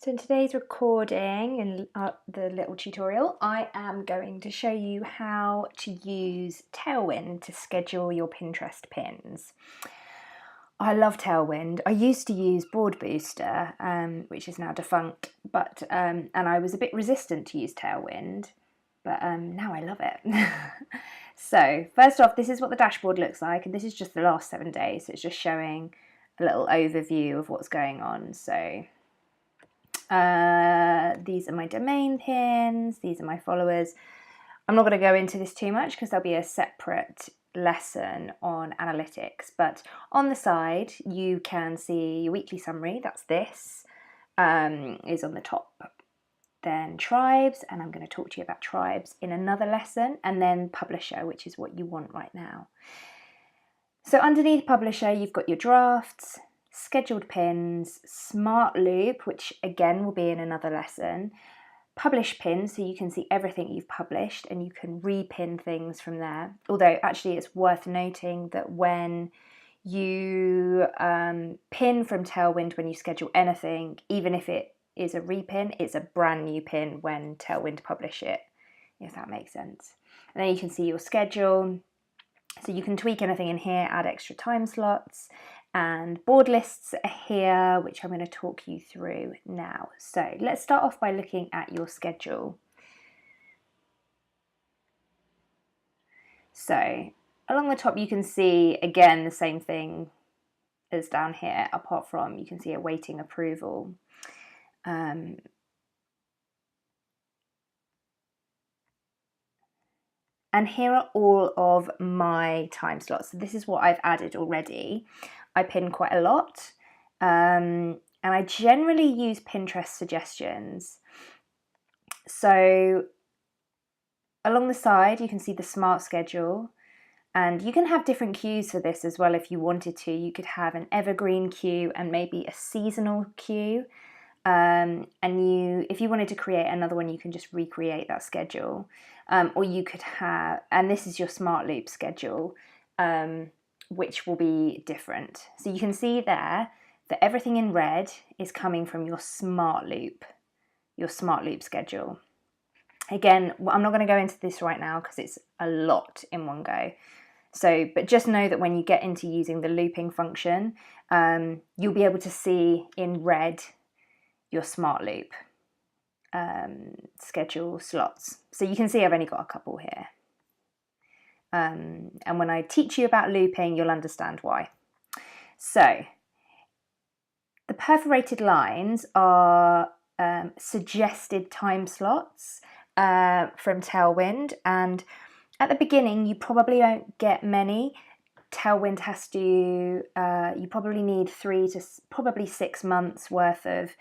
So in today's recording, in the little tutorial, I am going to show you how to use Tailwind to schedule your Pinterest pins. I love Tailwind. I used to use Board Booster, which is now defunct, but and I was a bit resistant to use Tailwind, but now I love it. So first off, this is what the dashboard looks like, and this is just the last 7 days. So it's just showing a little overview of what's going on. So these are my domain pins, these are my followers. I'm not going to go into this too much because there'll be a separate lesson on analytics, but on the side you can see your weekly summary. That's this, is on the top. Then tribes, and I'm going to talk to you about tribes in another lesson, and then publisher, which is what you want right now. So underneath publisher you've got your drafts, scheduled pins, smart loop, which again will be in another lesson, publish pins, so you can see everything you've published and you can repin things from there. Although actually it's worth noting that when you pin from Tailwind, when you schedule anything, even if it is a repin, it's a brand new pin when Tailwind publish it, if that makes sense. And then you can see your schedule. So you can tweak anything in here, add extra time slots, and board lists are here, which I'm going to talk you through now. So let's start off by looking at your schedule. So along the top you can see again the same thing as down here, apart from you can see awaiting approval. And here are all of my time slots. So this is what I've added already. I pin quite a lot, and I generally use Pinterest suggestions. So along the side you can see the smart schedule, and you can have different queues for this as well if you wanted to. You could have an evergreen queue and maybe a seasonal queue, and if you wanted to create another one, you can just recreate that schedule, or you could have, and this is your smart loop schedule, which will be different. So you can see there that everything in red is coming from your smart loop schedule. Again, I'm not going to go into this right now because it's a lot in one go. So, but just know that when you get into using the looping function, you'll be able to see in red your smart loop schedule slots. So you can see I've only got a couple here. And when I teach you about looping, you'll understand why. So the perforated lines are suggested time slots from Tailwind, and at the beginning you probably won't get many. Tailwind has to, you probably need 3 to probably 6 months worth of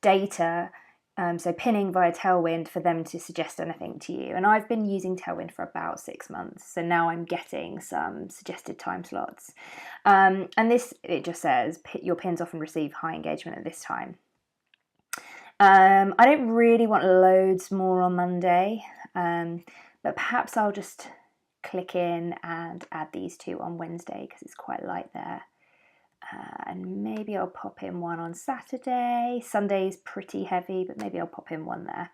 data, so pinning via Tailwind, for them to suggest anything to you. And I've been using Tailwind for about 6 months, so now I'm getting some suggested time slots. And this, it just says your pins often receive high engagement at this time. I don't really want loads more on Monday, but perhaps I'll just click in and add these two on Wednesday because it's quite light there. And maybe I'll pop in one on Saturday. Sunday's pretty heavy, but maybe I'll pop in one there.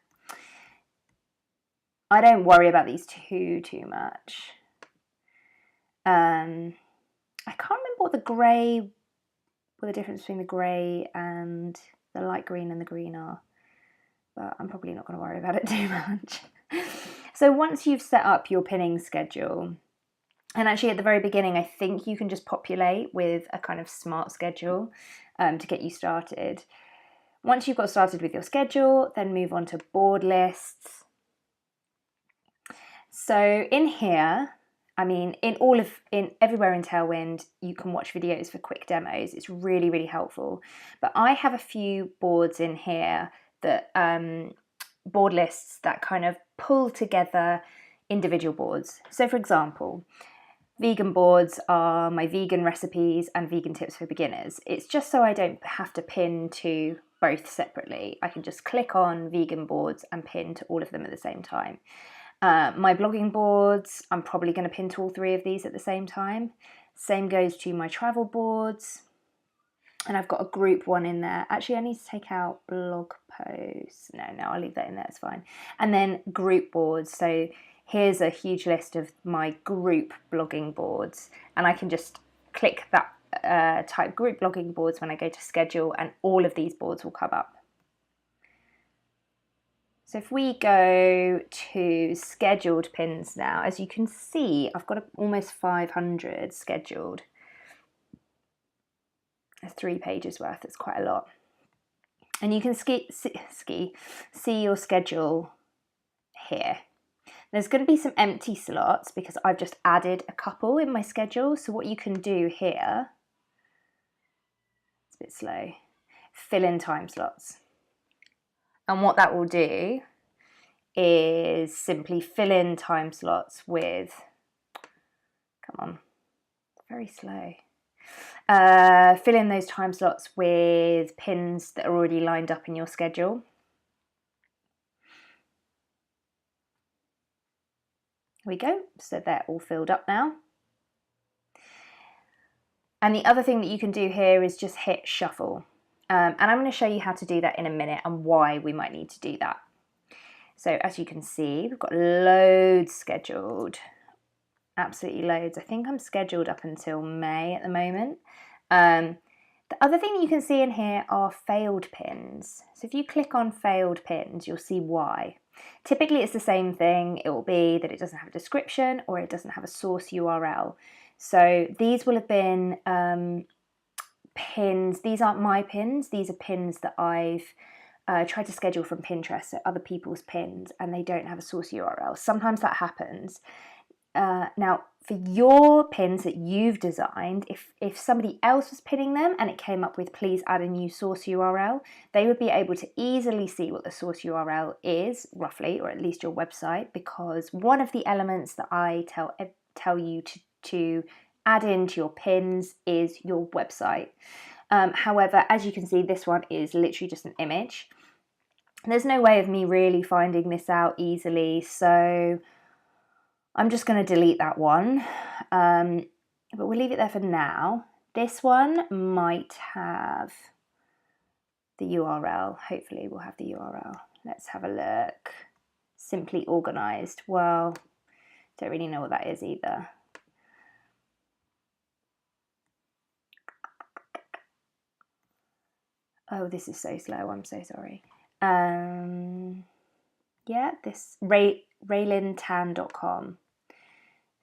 I don't worry about these too much. I can't remember what the difference between the grey and the light green and the green are, but I'm probably not going to worry about it too much. So once you've set up your pinning schedule, and actually at the very beginning, I think you can just populate with a kind of smart schedule to get you started. Once you've got started with your schedule, then move on to board lists. So in here, I mean, everywhere in Tailwind, you can watch videos for quick demos. It's really, really helpful. But I have a few boards in here that, board lists that kind of pull together individual boards. So for example, vegan boards are my vegan recipes and vegan tips for beginners. It's just so I don't have to pin to both separately. I can just click on vegan boards and pin to all of them at the same time. My blogging boards, I'm probably going to pin to all 3 of these at the same time. Same goes to my travel boards. And I've got a group one in there. Actually, I need to take out blog posts. No, I'll leave that in there, it's fine. And then group boards. So here's a huge list of my group blogging boards. And I can just click that type group blogging boards when I go to schedule, and all of these boards will come up. So if we go to scheduled pins now, as you can see, I've got almost 500 scheduled. There's 3 pages worth, it's quite a lot. And you can see your schedule here. There's going to be some empty slots because I've just added a couple in my schedule. So what you can do here, it's a bit slow, fill in time slots. And what that will do is simply fill in time slots with, come on, very slow. Fill in those time slots with pins that are already lined up in your schedule. Here we go, so they're all filled up now. And the other thing that you can do here is just hit shuffle. And I'm going to show you how to do that in a minute and why we might need to do that. So as you can see, we've got loads scheduled, absolutely loads. I think I'm scheduled up until May at the moment. The other thing you can see in here are failed pins. So if you click on failed pins, you'll see why. Typically it's the same thing. It will be that it doesn't have a description or it doesn't have a source URL. So these will have been pins. These aren't my pins. These are pins that I've tried to schedule from Pinterest, so other people's pins, and they don't have a source URL. Sometimes that happens. Now, for your pins that you've designed, if somebody else was pinning them and it came up with please add a new source URL, they would be able to easily see what the source URL is, roughly, or at least your website, because one of the elements that I tell you to add into your pins is your website. However, as you can see, this one is literally just an image. There's no way of me really finding this out easily, so I'm just going to delete that one, but we'll leave it there for now. This one might have the URL. Hopefully we'll have the URL. Let's have a look. Simply organized. Well, don't really know what that is either. Oh, this is so slow. I'm so sorry. Yeah, this raylintan.com.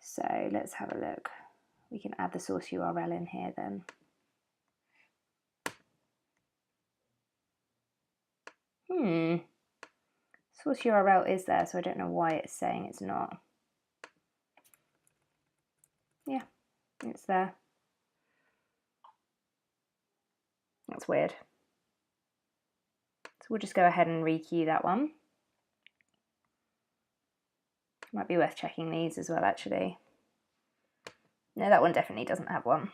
So let's have a look. We can add the source URL in here then. Source URL is there, so I don't know why it's saying it's not. Yeah, it's there. That's weird. So we'll just go ahead and rekey that one. Might be worth checking these as well, actually. No, that one definitely doesn't have one.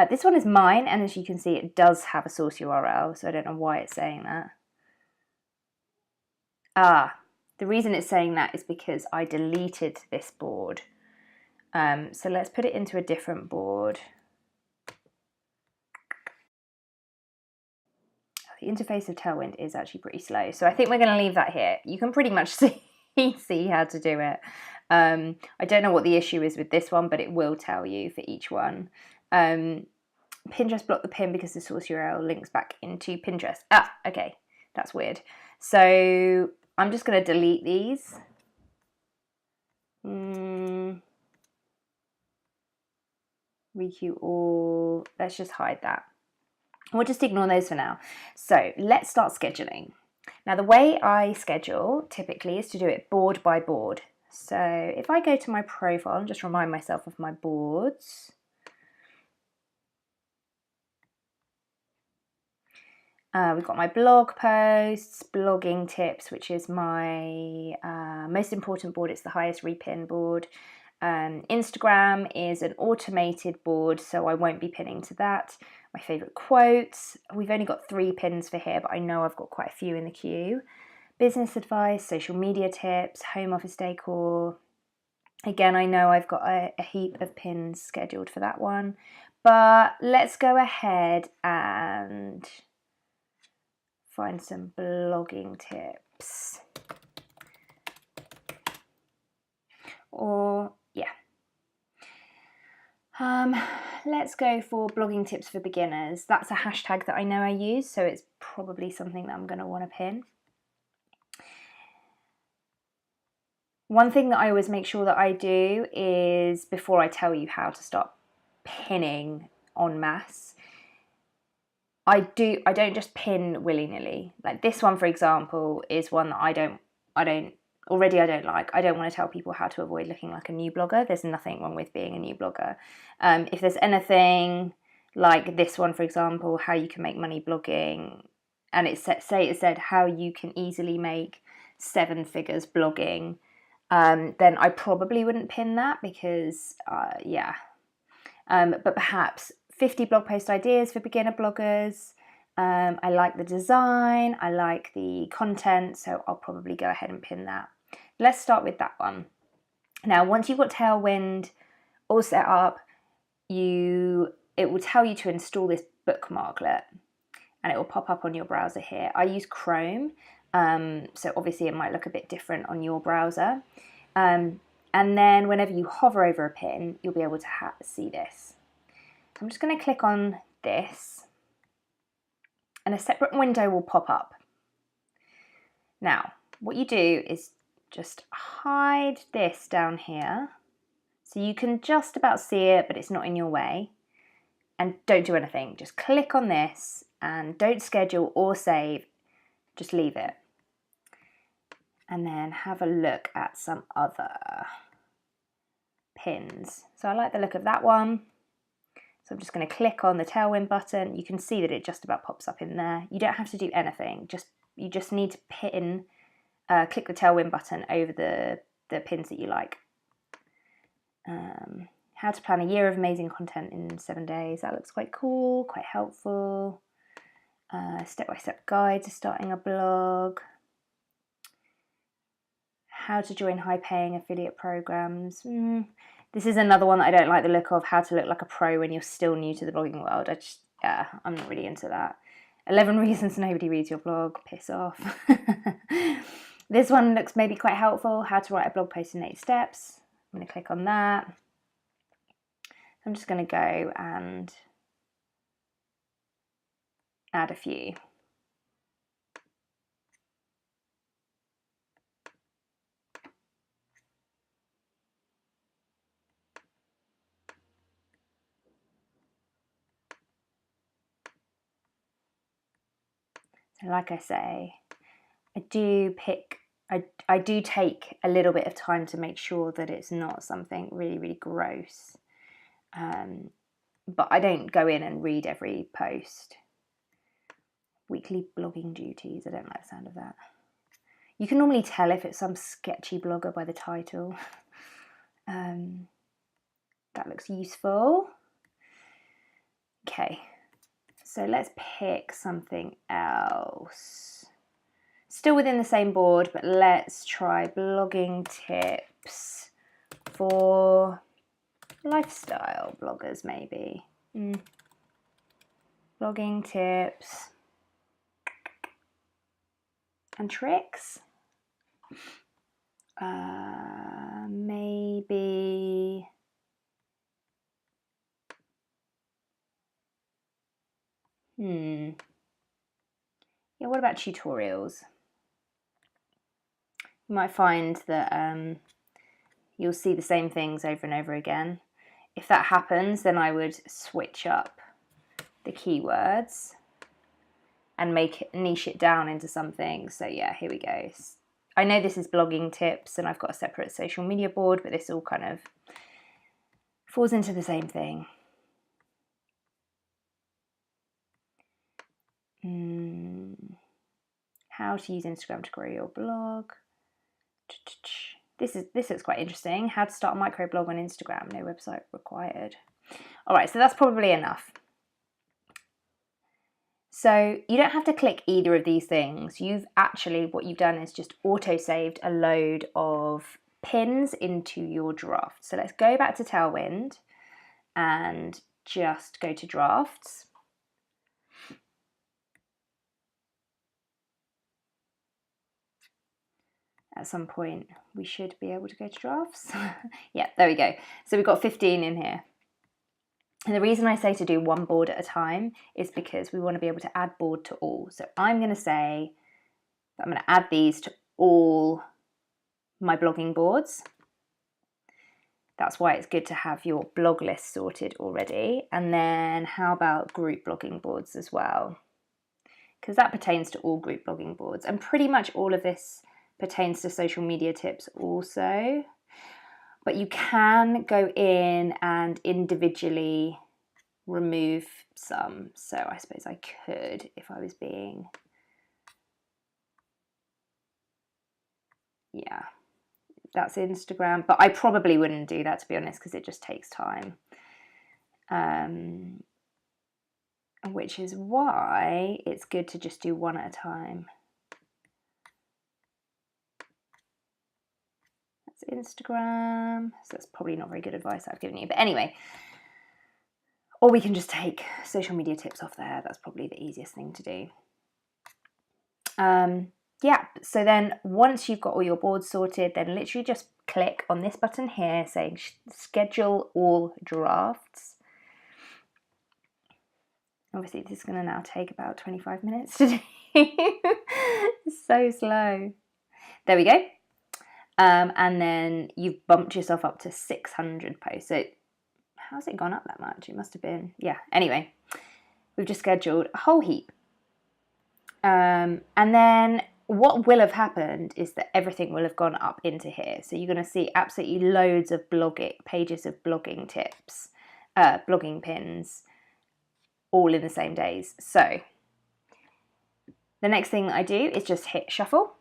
This one is mine, and as you can see, it does have a source URL, so I don't know why it's saying that. The reason it's saying that is because I deleted this board. So let's put it into a different board. The interface of Tailwind is actually pretty slow, so I think we're going to leave that here. You can pretty much see how to do it. I don't know what the issue is with this one, but it will tell you for each one. Pinterest blocked the pin because the source URL links back into Pinterest. Okay, that's weird. So I'm just going to delete these. Requeue all. Let's just hide that. We'll just ignore those for now. So let's start scheduling. Now the way I schedule typically is to do it board by board. So if I go to my profile and just remind myself of my boards. We've got my blog posts, blogging tips, which is my most important board. It's the highest repin board. Instagram is an automated board, so I won't be pinning to that. My favourite quotes. We've only got 3 pins for here, but I know I've got quite a few in the queue. Business advice, social media tips, home office decor. Again, I know I've got a heap of pins scheduled for that one. But let's go ahead and find some blogging tips. Or, yeah. Let's go for blogging tips for beginners. That's a hashtag that I know I use, so it's probably something that I'm going to want to pin. One thing that I always make sure that I do is, before I tell you how to start pinning en masse, I don't just pin willy-nilly. Like this one, for example, is one that I don't like. I don't want to tell people how to avoid looking like a new blogger. There's nothing wrong with being a new blogger. If there's anything like this one, for example, how you can make money blogging, and it said how you can easily make 7 figures blogging, then I probably wouldn't pin that because, but perhaps 50 blog post ideas for beginner bloggers. I like the design, I like the content, so I'll probably go ahead and pin that. Let's start with that one. Now, once you've got Tailwind all set up, it will tell you to install this bookmarklet, and it will pop up on your browser here. I use Chrome, so obviously it might look a bit different on your browser. And then whenever you hover over a pin, you'll be able to see this. I'm just going to click on this, and a separate window will pop up. Now, what you do is just hide this down here, so you can just about see it, but it's not in your way. And don't do anything. Just click on this, and don't schedule or save. Just leave it. And then have a look at some other pins. So I like the look of that one. So I'm just going to click on the Tailwind button. You can see that it just about pops up in there. You don't have to do anything. You just need to pin, click the Tailwind button over the pins that you like. How to plan a year of amazing content in 7 days. That looks quite cool, quite helpful. Step-by-step guide to starting a blog. How to join high-paying affiliate programs. This is another one that I don't like the look of. How to look like a pro when you're still new to the blogging world. I'm not really into that. 11 reasons nobody reads your blog. Piss off. This one looks maybe quite helpful. How to write a blog post in 8 steps. I'm going to click on that. I'm just going to go and add a few. So like I say, I do take a little bit of time to make sure that it's not something really, really gross. But I don't go in and read every post. Weekly blogging duties. I don't like the sound of that. You can normally tell if it's some sketchy blogger by the title. That looks useful. Okay, so let's pick something else. Still within the same board, but let's try blogging tips for lifestyle bloggers, maybe. Blogging tips and tricks. Maybe yeah, what about tutorials? You might find that you'll see the same things over and over again. If that happens, then I would switch up the keywords and niche it down into something. So yeah, here we go. I know this is blogging tips and I've got a separate social media board, but this all kind of falls into the same thing. How to use Instagram to grow your blog. This looks quite interesting. How to start a microblog on Instagram. No website required. All right, so that's probably enough. So you don't have to click either of these things. What you've done is just auto-saved a load of pins into your draft. So let's go back to Tailwind and just go to drafts. At some point we should be able to go to drafts. Yeah, there we go. So we've got 15 in here. And the reason I say to do one board at a time is because we want to be able to add board to all. So I'm going to say that I'm going to add these to all my blogging boards. That's why it's good to have your blog list sorted already. And then how about group blogging boards as well? Because that pertains to all group blogging boards. And pretty much all of this pertains to social media tips also. But you can go in and individually remove some. So I suppose I could if I was being, yeah, that's Instagram. But I probably wouldn't do that, to be honest, because it just takes time. Which is why it's good to just do one at a time. That's Instagram. So that's probably not very good advice I've given you. But anyway, or we can just take social media tips off there. That's probably the easiest thing to do. Yeah, so then once you've got all your boards sorted, then literally just click on this button here saying schedule all drafts. Obviously, this is going to now take about 25 minutes to do. It's so slow. There we go. And then you've bumped yourself up to 600 posts. So how's it gone up that much? It must have been, yeah. Anyway, we've just scheduled a whole heap. And then what will have happened is that everything will have gone up into here. So you're going to see absolutely loads of pages of blogging tips, blogging pins, all in the same days. So the next thing that I do is just hit shuffle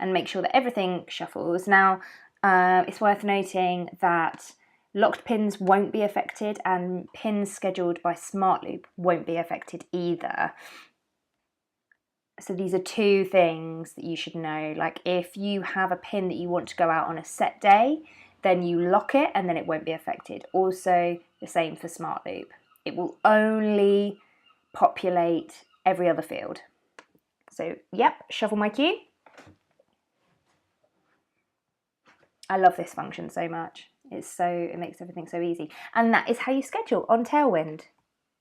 and make sure that everything shuffles. Now, it's worth noting that locked pins won't be affected and pins scheduled by Smartloop won't be affected either. So these are two things that you should know. Like if you have a pin that you want to go out on a set day, then you lock it and then it won't be affected. Also the same for Smartloop. It will only populate every other field. So yep, shuffle my queue. I love this function so much. It makes everything so easy. And that is how you schedule on Tailwind.